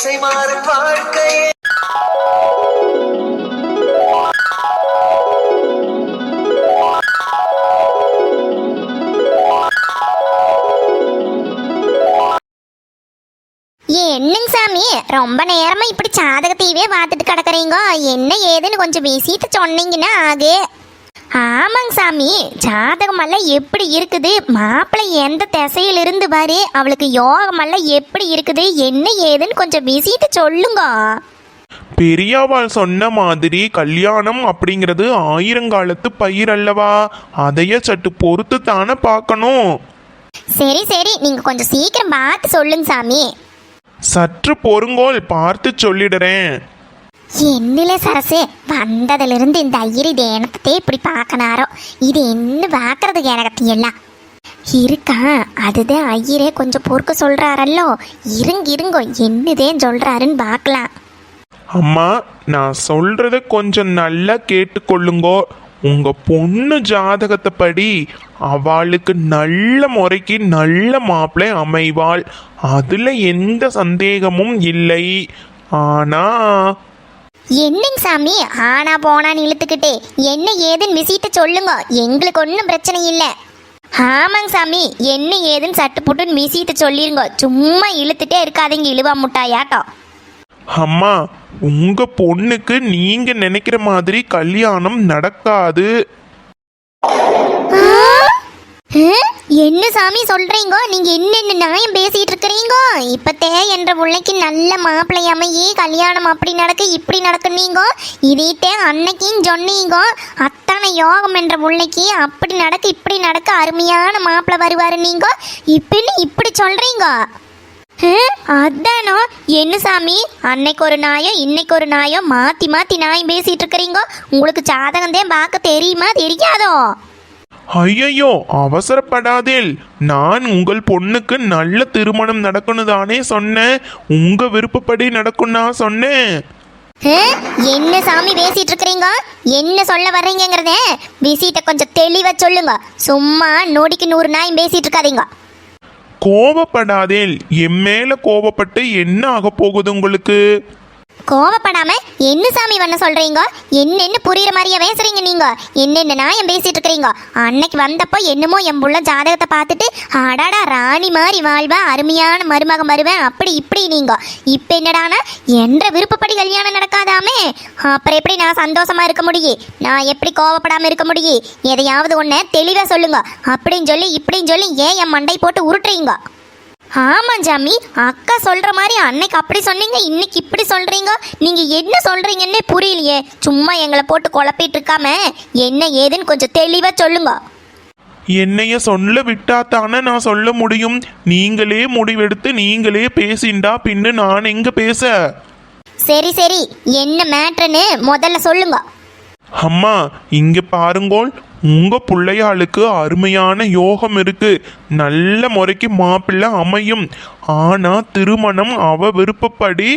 திசை மாறும் வாழ்க்கையே. என்னங்க சாமி, ரொம்ப நேரமா இப்படி ஜாதகத்தையவே பார்த்துட்டு கிடக்குறீங்க. என்ன ஏதுன்னு கொஞ்சம் விசிட்டு சொன்னீங்கன்னா ஆகு. ஆமாங்க சாமி, ஜாதகமெல்லாம் எப்படி இருக்குது, மாப்பிள்ளை எந்த திசையில இருந்து பாரு, அவளுக்கு யோகமெல்லாம் எப்படி இருக்குது, என்ன ஏதுன்னு கொஞ்சம் விசிட்டு சொல்லுங்க. பெரியவாள் சொன்ன மாதிரி கல்யாணம் அப்படிங்கிறது ஆயிரங்காலத்து பயிர் அல்லவா, அதைய சற்று பொறுத்து தானே பார்க்கணும். சரி சரி, நீங்க கொஞ்சம் சீக்கிரம் பார்த்து சொல்லுங்க சாமி. சற்று பொறுங்கோல், பார்த்து சொல்லிடுறேன். என்னில சரசு, வந்ததிலிருந்து இந்த ஐயரி தேனத்தை இப்படி பார்க்கனாரோ, இது என்ன பார்க்கறதுக்கு எனக்கு எல்லாம் இருக்கா. அதுதான் ஐயரே கொஞ்சம் பொறுக்க சொல்றாரல்லோ. இருங்கோ என்னதேன்னு சொல்றாருன்னு பார்க்கலாம். அம்மா, நான் சொல்றத கொஞ்சம் நல்லா கேட்டுக்கொள்ளுங்கோ. உங்க பொண்ணு ஜாதகத்தை படி அவளுக்கு நல்ல முறைக்கு நல்ல மாப்பிள்ளை அமைவாள், அதுல எந்த சந்தேகமும் இல்லை. ஆனா என்னங்க சாமி ஆனா போனான்னு இழுத்துக்கிட்டே என்ன ஏதுன்னு விசிட்டு சொல்லுங்க, எங்களுக்கு ஒன்றும் பிரச்சனை இல்லை. ஆமாங்க சாமி, என்ன ஏதுன்னு சட்டு புட்டுன்னு விசிட்டு சொல்லிருங்க, சும்மா இழுத்துட்டே இருக்காதீங்க இழுவா முட்டாயாட்டம். அம்மா, உங்க பொண்ணுக்கு நீங்க நினைக்கிற மாதிரி கல்யாணம் நடக்காது. என்ன சாமி சொல்றீங்க நீங்க? என்னென்ன நியாயம் பேசிட்டு இருக்கிறீங்க? இப்பத்தே என்ற பிள்ளைக்கு நல்ல மாப்பிள்ளை அமையே கல்யாணம் அப்படி நடக்கு இப்படி நடக்குனீங்க, இதே அன்னைக்கும் சொன்னீங்க. அத்தனை யோகம் என்ற பிள்ளைக்கு அப்படி நடக்கு இப்படி நடக்க அருமையான மாப்பிள்ளை வருவாரு, நீங்க இப்படி சொல்றீங்க. அதானோ என்ன சாமி, அன்னைக்கு ஒரு நாயம் இன்னைக்கு ஒரு நாயம் மாத்தி மாத்தி நாயம் பேசிட்டு இருக்கிறீங்க. உங்களுக்கு ஜாதகம் தான் பார்க்க தெரியுமா தெரியாதோ? ஐயோ, அவசரப்படாதேல். நான் உங்கள் பொண்ணுக்கு நல்ல திருமணம் நடக்கணும் தானே சொன்னேன். உங்க விருப்பப்படி நடக்கும்னா சொன்னேன். என்ன சாமி பேசிட்டு இருக்கிறீங்க? என்ன சொல்ல வர்றீங்கிறத விசிட்ட கொஞ்சம் தெளிவா சொல்லுங்க. சும்மா நோடிக்கு 100 நாயம் பேசிட்டு இருக்காதீங்க. கோபப்படாதேல். என் மேல கோபப்பட்டு என்ன ஆக போகுது உங்களுக்கு? கோவப்படாம என்ன சாமி பண்ண சொல்றீங்க? என்னென்னு புரியுற மாதிரியா பேசுறீங்க நீங்க? என்னென்ன நாயம் பேசிட்டு இருக்கிறீங்க? அன்னைக்கு வந்தப்போ என்னமோ என் புள்ள ஜாதகத்தை பார்த்துட்டு அடாடா ராணி மாதிரி வாழ்வா, அருமையான மருமகன் வருவேன் அப்படி இப்படி நீங்க. இப்ப என்னடானா என்ற விருப்பப்படி கல்யாணம் நடக்காதாமே, அப்புறம் எப்படி நான் சந்தோஷமா இருக்க முடியும்? நான் எப்படி கோவப்படாம இருக்க முடியும்? எதையாவது ஒண்ணு தெளிவா சொல்லுங்க. அப்படின்னு சொல்லி இப்படின்னு சொல்லி ஏன் என் மண்டை போட்டு உருட்டுறீங்க? ஆமா ஜாமி, அக்கா சொல்ற மாதிரி அன்னைக்கு அப்படி சொன்னீங்க, இன்னைக்கு இப்படி சொல்றீங்க. நீங்க என்ன சொல்றீங்கன்னே புரியலையே. சும்மா எங்களை போட்டு குழப்பிட்டு இருக்காம என்ன ஏதுன்னு கொஞ்சம் தெளிவா சொல்லுங்க. என்னைய சொல்ல விட்டா தானே நான் சொல்ல முடியும். நீங்களே முடிவெடுத்து நீங்களே பேசிண்டா பின்னு நான் எங்க பேச? சரி சரி, என்ன மேட்ருன்னு முதல்ல சொல்லுங்க. அம்மா, இங்க பாருங்கோள், உங்க பிள்ளையாளுக்கு அருமையான யோகம் இருக்கு. நல்ல முறைக்கு மாப்பிள்ளை அமையும். ஆனா திருமணம் அவ விருப்பப்படி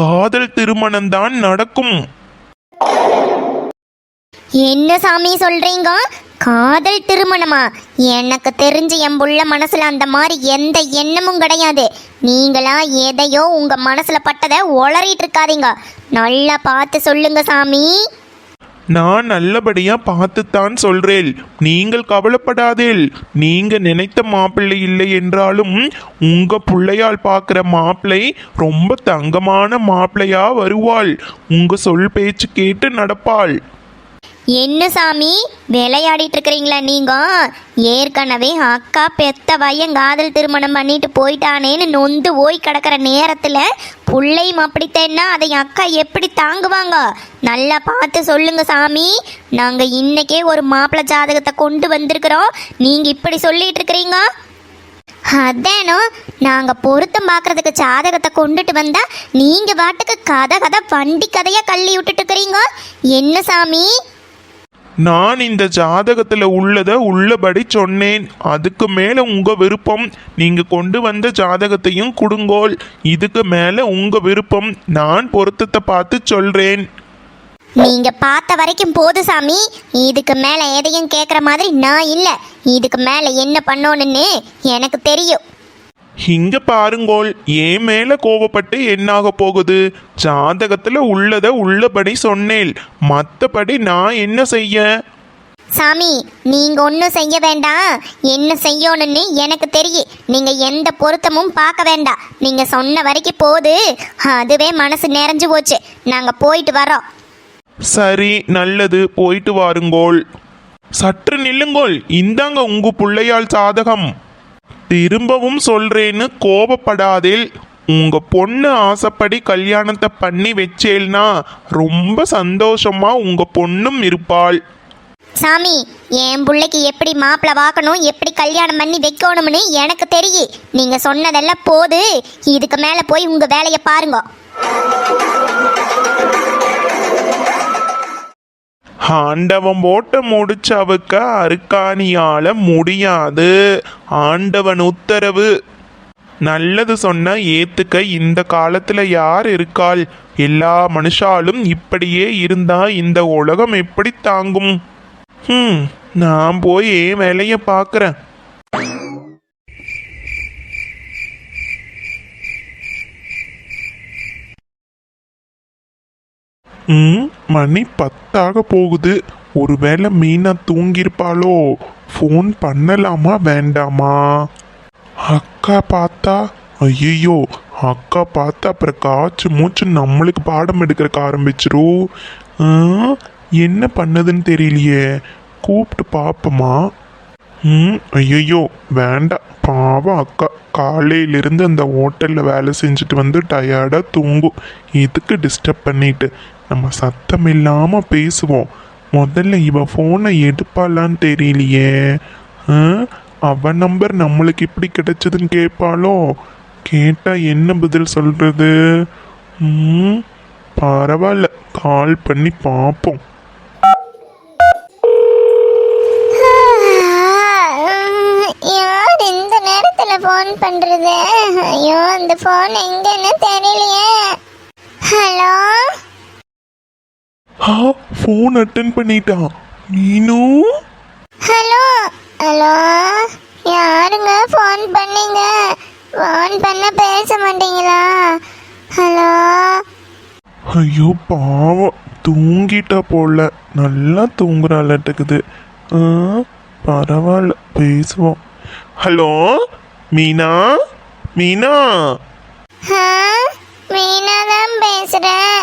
காதல் திருமணம் தான் நடக்கும். என்ன சாமி சொல்றீங்க? காதல் திருமணமா? எனக்கு தெரிஞ்சு என் புள்ள மனசுல அந்த மாதிரி எந்த எண்ணமும் கிடையாது. நீங்களா எதையோ உங்க மனசுல பட்டதை உளறிட்டு இருக்காதீங்க. நல்லா பார்த்து சொல்லுங்க சாமி. நான் நல்லபடியா பார்த்துத்தான் சொல்றேன். நீங்கள் கவலைப்படாதேல். நீங்க நினைத்த மாப்பிள்ளை இல்லை என்றாலும் உங்க பிள்ளையால் பார்க்குற மாப்பிள்ளை ரொம்ப தங்கமான மாப்பிள்ளையா வருவாள். உங்க சொல் பேச்சு கேட்டு நடப்பாள். என்ன சாமி விளையாடிட்டு இருக்கிறீங்களா நீங்க? ஏற்கனவே அக்கா பெத்த பையன் காதல் திருமணம் பண்ணிட்டு போயிட்டானேன்னு நொந்து ஓய் கிடக்கிற நேரத்துல புள்ளையும் அப்படித்தேன்னா அதை அக்கா எப்படி தாங்குவாங்க? நல்லா பார்த்து சொல்லுங்க சாமி. நாங்க இன்னைக்கே ஒரு மாப்பிள்ளை ஜாதகத்தை கொண்டு வந்திருக்கிறோம், நீங்க இப்படி சொல்லிட்டு இருக்கிறீங்க. அதானோ, நாங்க பொருத்தம் பார்க்கறதுக்கு ஜாதகத்தை கொண்டுட்டு வந்தா நீங்க பாட்டுக்கு கதை வண்டி கதையா கள்ளி விட்டுட்டு இருக்கிறீங்க. என்ன சாமி? நான் இந்த ஜாதகத்துல உள்ளத உள்ளபடி சொன்னேன். அதுக்கு மேல உங்க விருப்பம். நீங்க கொண்டு வந்த ஜாதகத்தையும் கொடுங்கோல். இதுக்கு மேல உங்க விருப்பம். நான் பொருத்தத்தை பார்த்து சொல்றேன். நீங்க பார்த்த வரைக்கும் போது சாமி. இதுக்கு மேல எதையும் கேட்குற மாதிரி நான் இல்லை. இதுக்கு மேல என்ன பண்ணணும்னு எனக்கு தெரியும். இங்க பாருங்கோள், என் மேல கோவப்பட்டு என்னாக போகுது? ஜாதகத்துல உள்ளத உள்ளபடி சொன்னேன், மத்தபடி நான் என்ன செய்ய? சாமி, நீங்க ஒன்றும் செய்ய வேண்டாம். என்ன செய்யணும்னு எனக்கு தெரியும். நீங்க எந்த பொருத்தமும் பார்க்க வேண்டாம். நீங்க சொன்ன வரைக்கும் போது அதுவே மனசு நிறைஞ்சு போச்சு. நாங்க போயிட்டு வரோம். சரி, நல்லது, போயிட்டு வாருங்கோள். சற்று நில்லுங்கோள், இந்தாங்க உங்க பிள்ளையாள் சாதகம். திரும்பவும் சொல்றேன்னு கோபப்படாதேல். உங்க பொண்ணு ஆசைப்படி கல்யாணத்தை பண்ணி வச்சேல்னா ரொம்ப சந்தோஷமா உங்க பொண்ணும் இருப்பாள். சாமி, என் பிள்ளைக்கு எப்படி மாப்பிள்ளை வாக்கணும், எப்படி கல்யாணம் பண்ணி வைக்கணும்னு எனக்கு தெரியும். நீங்க சொன்னதெல்லாம் போது. இதுக்கு மேல போய் உங்க வேலையை பாருங்க. ஆண்டவன் போட்ட முடிச்சவுக்க அருக்காணியால முடியாது. ஆண்டவன் உத்தரவு. நல்லது சொன்ன ஏத்துக்க இந்த காலத்துல யார் இருக்காள்? எல்லா மனுஷாலும் இப்படியே இருந்தா இந்த உலகம் எப்படி தாங்கும்? நான் போய் என் வேலைய பார்க்கறேன். மணி 10 போகுது. ஒருவேளை மீனா தூங்கியிருப்பாளோ? ஃபோன் பண்ணலாமா வேண்டாமா? அக்கா பார்த்தா, ஐயோ, அக்கா பார்த்தா அப்புறம் காய்ச்சி மூச்சு நம்மளுக்கு பாடம் எடுக்கிறக்க ஆரம்பிச்சிரும். என்ன பண்ணதுன்னு தெரியலையே. கூப்பிட்டு பார்ப்போமா? ஐயோ, வேண்டாம். பாவம் அக்கா காலையிலிருந்து அந்த ஹோட்டலில் வேலை செஞ்சுட்டு வந்து டயர்டாக தூங்கும். எதுக்கு டிஸ்டர்ப் பண்ணிட்டு? நம்ம சத்தம் இல்லாமல் பேசுவோம். முதல்ல இவ ஃபோனை எடுப்பாளான்னு தெரியலையே. அவ நம்பர் நம்மளுக்கு இப்படி கிடைச்சதுன்னு கேட்பாளோ? கேட்டால் என்ன பதில் சொல்கிறது? பரவாயில்ல, கால் பண்ணி பார்ப்போம். யார் இந்த நேரத்துல போன் பண்றது? ஐயோ, அந்த போன் எங்கன்னு தெரியலையே. ஹலோ, ஃபோன் அட்டன் பண்ணிட்டான் மீனு. ஹலோ ஹலோ, யாருங்க ஃபோன் பண்ணீங்க? ஃபோன் பண்ண பேச மாட்டீங்களா? ஹலோ. ஐயோ பாவம், தூங்கிட்டா போல. நல்லா தூங்குறாளட்டுக்குது. பரவாயில்ல, பேசுவோம். ஹலோ மீனா. மீனா, மீனா தான் பேசுறேன்.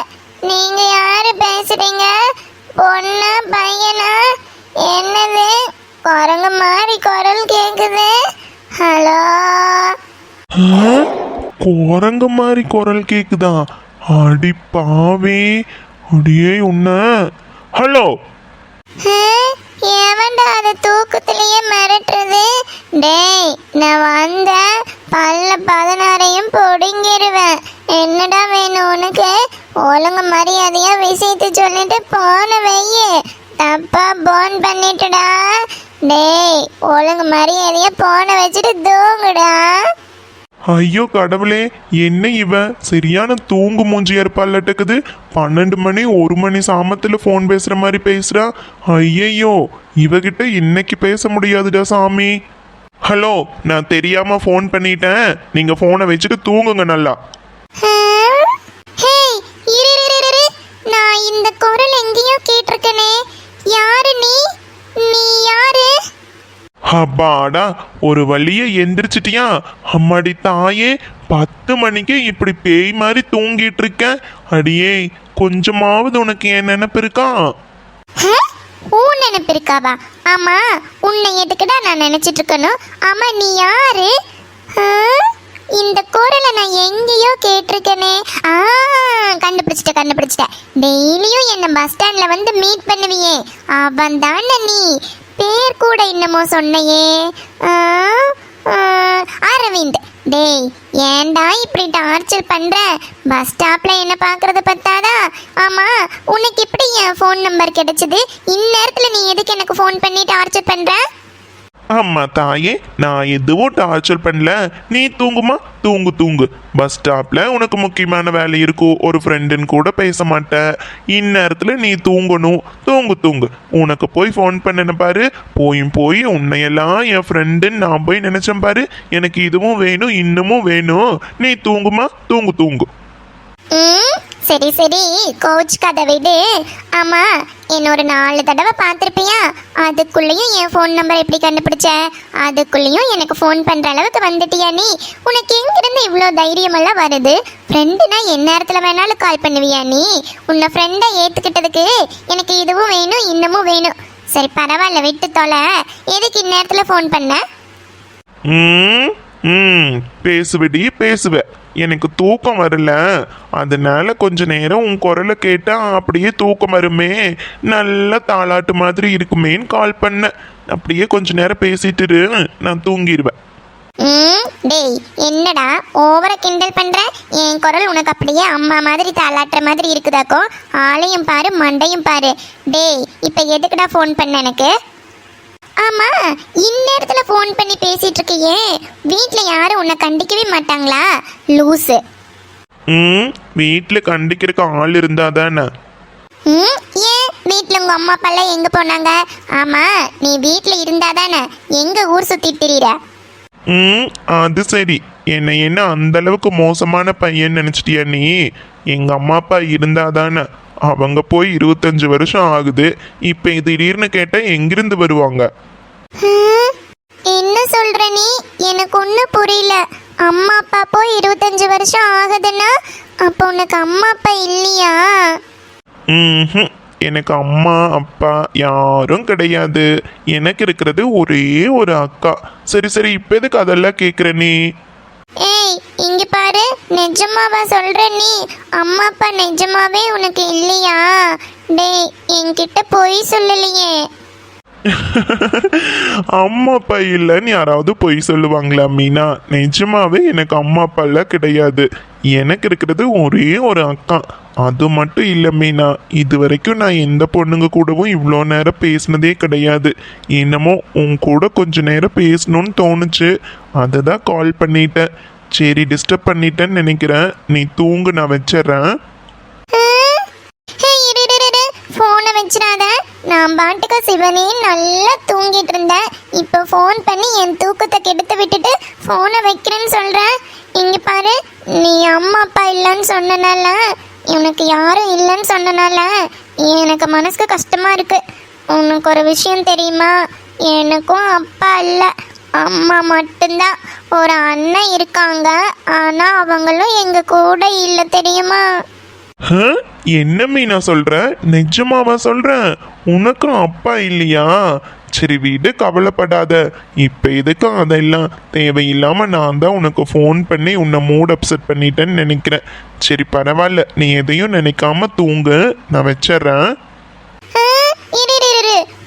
நீங்க யாரு பேசுறீங்க? பொண்ணா பையனா? என்னது குரங்கு மாதிரி குரல் கேக்குது? ஹலோ. குரங்க மாதிரி குரல் கேக்குதா? அடி பாவே, அடியே உன்ன. ஹலோ. ஏவன்டா அது தூக்கத்திலேயே மிரட்டுறது? டேய், நான் வந்த பல்ல 16 பொடுங்கிருவேன். என்னடா வேணும் உனக்கு? ஒழுங்கு மரியாதையா விஷயத்தை சொல்லிட்டு போன வெய்யு. தப்பா போன் பண்ணிட்டுடா. டேய், ஒழுங்கு மரியாதையா போன வச்சுட்டு தூங்குடா. ஐயோ கடவுளே, என்ன இவன் சரியான தூங்கு மூஞ்சியா இருப்பாள்லட்டுக்குது. 12 மணி 1 மணி சாமத்துல ஃபோன் பேசுற மாதிரி பேசுறா. ஐயையோ, இவகிட்ட இன்னைக்கு பேச முடியாதுடா சாமி. ஹலோ, நான் தெரியாம ஃபோன் பண்ணிட்டேன். நீங்க ஃபோனை வச்சுட்டு தூங்குங்க நல்லா. நான் இந்த குரல் எங்கேயோ கேட்டிருக்கனே. யாரு நீ? நீ யாரு? அப்பாடா, ஒரு வழிய எந்திரிச்சிட்டியா? அம்மாடி தாயே, 10 மணிக்கு இப்படி பேய் மாதிரி தூங்கிட்டு இருக்கேன். அடியே, கொஞ்சமாவது உனக்கு என் நினைப்பு இருக்கா? உன் நினைப்பு இருக்காவா? ஆமா, உன்னை எதுக்குடா நான் நினைச்சிட்டு இருக்கணும்? ஆமா, நீ யாரு? இந்த குரலை நான் எங்கேயோ கேட்டிருக்கேனே. கண்டுபிடிச்சிட்டேன். டெய்லியும் என்ன பஸ் ஸ்டாண்ட்ல வந்து மீட் பண்ணுவியே, அவன் தானே நீ? பேர் கூட என்னமோ சொன்னையே. அரவிந்த். டேய், ஏன்டா இப்படி டார்ச்சர் பண்ற? பஸ் ஸ்டாப்ல என்ன பாக்குறது பத்தாதா? ஆமா, உனக்கு எப்படி என் ஃபோன் நம்பர் கிடைச்சது? இந்நேரத்துல நீ எதுக்கு எனக்கு ஃபோன் பண்ணி டார்ச்சர் பண்ற? அம்மா தாயே, நான் எதுவும் டார்ச்சர் பண்ணல. நீ தூங்குமா, தூங்கு தூங்கு. பஸ் ஸ்டாப்ல உனக்கு முக்கியமான வேலை இருக்கும், ஒரு ஃப்ரெண்டுன்னு கூட பேச மாட்டேன். இந்நேரத்தில் நீ தூங்கணும், தூங்கு தூங்கு. உனக்கு போய் ஃபோன் பண்ணன பாரு, போய் உன்னையெல்லாம் என் ஃப்ரெண்டுன்னு நான் போய் நினைச்சேன் பாரு. எனக்கு இதுவும் வேணும், இன்னமும் வேணும். நீ தூங்குமா, தூங்கு தூங்கு. சரி சரி, கோச் கதை விடு. ஆமா, இன்னொரு 4 தடவை பார்த்துருப்பியா? அதுக்குள்ளேயும் என் ஃபோன் நம்பர் எப்படி கண்டுபிடிச்ச? அதுக்குள்ளேயும் எனக்கு ஃபோன் பண்ணுற அளவுக்கு வந்துட்டியா நீ? உனக்கு எங்கிருந்து இவ்வளோ தைரியமெல்லாம் வருது? ஃப்ரெண்டுனா என் நேரத்தில் வேணாலும் கால் பண்ணுவியா நீ? உன்னை ஃப்ரெண்டை ஏற்றுக்கிட்டதுக்கு எனக்கு இதுவும் வேணும், இன்னமும் வேணும். சரி பரவாயில்ல, விட்டு தொலை. எதுக்கு இந்நேரத்தில் ஃபோன் பண்ண? பேசுவடி பேசுவ. எனக்கு தூக்கம் வரல, அதனால கொஞ்ச நேரம் உன் குரலை கேட்டா அப்படியே தூக்கம் வருமே, நல்ல தாளாட்டு மாதிரி இருக்குமேன்னு கால் பண்ண. அப்படியே கொஞ்ச நேரம் பேசிட்டு இரு, நான் தூங்கிடுவேன். டேய் என்னடா ஓவரா கிண்டல் பண்ற? என் குரல் உனக்கு அப்படியே அம்மா மாதிரி தாளாட்டுற மாதிரி இருக்குதாக்கோ? ஆளையும் பாரு மண்டையும் பாரு. டேய் இப்போ எதுக்குடா ஃபோன் பண்ண எனக்கு? ஆமா, இந்நேரத்துல ஃபோன் பண்ணி பேசிட்டு இருக்கியே, வீட்ல யாரும் உன்னை கண்டிக்கவே மாட்டாங்களா லூசு? வீட்டில் கண்டிக்கிறதுக்கு ஆள் இருந்தா தானே. ஏன் வீட்ல உங்க அம்மா அப்பாலாம் எங்க போனாங்க? ஆமா, நீ வீட்ல இருந்தா தானே எங்க ஊர் சுத்திட்டு திரியிற? அது சரி, என்ன அந்த அளவுக்கு மோசமான பையன் நினைச்சிட்டியா நீ? எங்க அம்மா அப்பா இருந்தா தானே. அவங்க போய் 25 வருஷம் ஆகுது. இப்போ திடீர்னு கேட்டா எங்கிருந்து வருவாங்க? என்ன சொல்ற நீ? எனக்கு ஒன்றும் புரியல. அம்மா அப்பா போய் 25 வருஷம் ஆகுதுன்னா அப்போ உனக்கு அம்மா அப்பா இல்லையா? எனக்கு அம்மா அப்பா யாரும் கிடையாது. எனக்கு இருக்கிறது ஒரே ஒரு அக்கா. சரி சரி, இப்போ எதுக்கு அதெல்லாம் கேட்குற நீ? ஏய் இங்க பாரு, நிஜமாவா சொல்ற நீ? அம்மா அப்பா நிஜமாவே உனக்கு இல்லையா? டேய் என்கிட்ட போய் சொல்லலையே. அம்மா அப்பா இல்லைன்னு யாராவது பொய் சொல்லுவாங்களா மீனா? நிஜமாவே எனக்கு அம்மா அப்பா எல்லாம் கிடையாது. எனக்கு இருக்கிறது ஒரே ஒரு அக்கா. அது மட்டும் இல்லை மீனா, இது வரைக்கும் நான் எந்த பொண்ணுங்க கூடவும் இவ்வளோ நேரம் பேசினதே கிடையாது. என்னமோ உன் கூட கொஞ்ச நேரம் பேசணும்னு தோணுச்சு, அதுதான் கால் பண்ணிட்டேன். சரி டிஸ்டர்ப் பண்ணிட்டேன்னு நினைக்கிறேன். நீ தூங்கு, நான் வச்சிட்றேன். ஃபோனை வச்சிடாத. நான் பாட்டுக்கு சிவனே நல்லா தூங்கிட்டு இருந்தேன். இப்போ ஃபோன் பண்ணி என் தூக்கத்தை கெடுத்து விட்டுட்டு ஃபோனை வைக்கிறேன்னு சொல்கிறேன். இங்கே பாரு, நீ அம்மா அப்பா இல்லைன்னு சொன்னனால, உனக்கு யாரும் இல்லைன்னு சொன்னனால எனக்கு மனசுக்கு கஷ்டமாக இருக்கு. உனக்கு ஒரு விஷயம் தெரியுமா? எனக்கும் அப்பா இல்லை, அம்மா மட்டும்தான். ஒரு அண்ணன் இருக்காங்க, ஆனால் அவங்களும் எங்கள் கூட இல்லை தெரியுமா? என்ன மீனா சொல்ற? நிஜமாவா சொல்ற? உனக்கும் அப்பா இல்லையா? சரி வீடு, கவலைப்படாத. இப்போ எதுக்கு அதெல்லாம் தேவையில்லாம நான் தான் உனக்கு ஃபோன் பண்ணி உன்னை மூட் அப்செட் பண்ணிட்டேன்னு நினைக்கிறேன். சரி பரவாயில்ல, நீ எதையும் நினைக்காம தூங்கு, நான் வச்சிட்றேன்.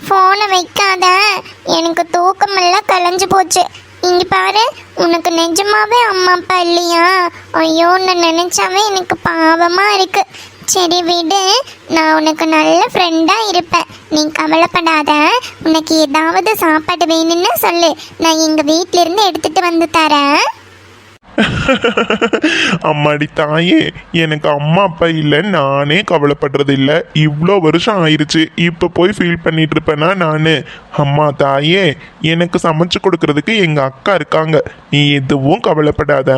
ஃபோனை வைக்காத, எனக்கு தூக்கமெல்லாம் கலைஞ்சு போச்சு. இங்க பாரு, உனக்கு நிஜமாவே அம்மா அப்பா இல்லையா? ஐயோ, நான் நினைச்சாவே எனக்கு பாவமா இருக்கு. சரி விடு, நான் உனக்கு நல்ல ஃப்ரெண்டா இருப்பேன், நீ கவலைப்படாத. உனக்கு ஏதாவது சாப்பாடு வேணும்னு சொல்லு, நான் எங்க வீட்ல இருந்து எடுத்துட்டு வந்து தரேன். அம்மாடி தாயே, எனக்கு அம்மா அப்பா இல்லை, நானே கவலைப்படுறது இல்லை. இவ்வளோ வருஷம் ஆயிடுச்சு, இப்போ போய் ஃபீல் பண்ணிட்டு இருப்பேனா நான்? அம்மா தாயே, எனக்கு சமைச்சு கொடுக்கறதுக்கு எங்கள் அக்கா இருக்காங்க, நீ எதுவும் கவலைப்படாத.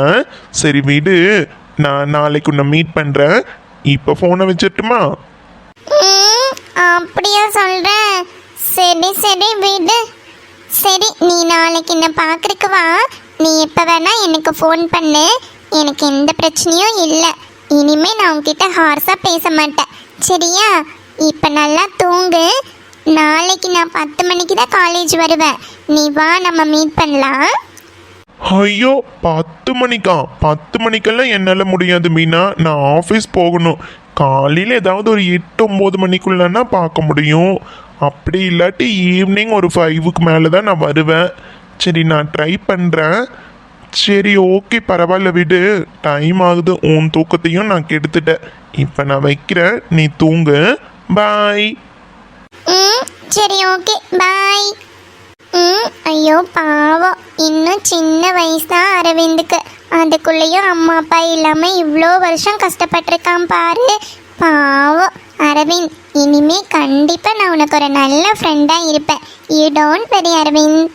சரி வீடு, நான் நாளைக்கு உன்னை மீட் பண்ணுறேன். இப்போ ஃபோனை வச்சிட்டுமா? அப்படியா சொல்கிறேன்? சரி சரி விடு. சரி, நீ நாளைக்கு என்ன பார்க்குறக்கு வா. நீ எப்போ வேணா எனக்கு ஃபோன் பண்ணு, எனக்கு எந்த பிரச்சனையும் இல்லை. இனிமே நான் உன்கிட்ட ஹார்ஸாக பேச மாட்டேன், சரியா? இப்போ நல்லா தூங்கு. நாளைக்கு நான் 10 மணிக்கு தான் காலேஜ் வருவேன். நீ வா, நம்ம மீட் பண்ணலாம். ஐயோ, 10 மணிக்கா? 10 மணிக்கெல்லாம் என்னால் முடியாது மீனா, நான் ஆஃபீஸ் போகணும். காலையில் ஏதாவது ஒரு 8-9 மணிக்குள்ளன்னா பார்க்க முடியும். அப்படி இல்லாட்டி ஈவினிங் ஒரு 5க்கு மேலே தான் நான் வருவேன். சரி, நான் ட்ரை பண்ணுறேன். சரி ஓகே, பரவாயில்ல விடு, டைம் ஆகுது. உன் தூக்கத்தையும் நான் கெடுத்துட்டேன். இப்போ நான் வைக்கிறேன், நீ தூங்கு. பாய். சரி ஓகே, பாய். ஐயோ பாவம், இன்னும் சின்ன வயசு தான் அரவிந்துக்கு. அதுக்குள்ளேயும் அம்மா அப்பா இல்லாமல் இவ்வளோ வருஷம் கஷ்டப்பட்டிருக்கான் பாரு. பாவம் அரவிந்த், இனிமே கண்டிப்பாக நான் உனக்கு ஒரு நல்ல ஃப்ரெண்டாக இருப்பேன். You don't very Aravind.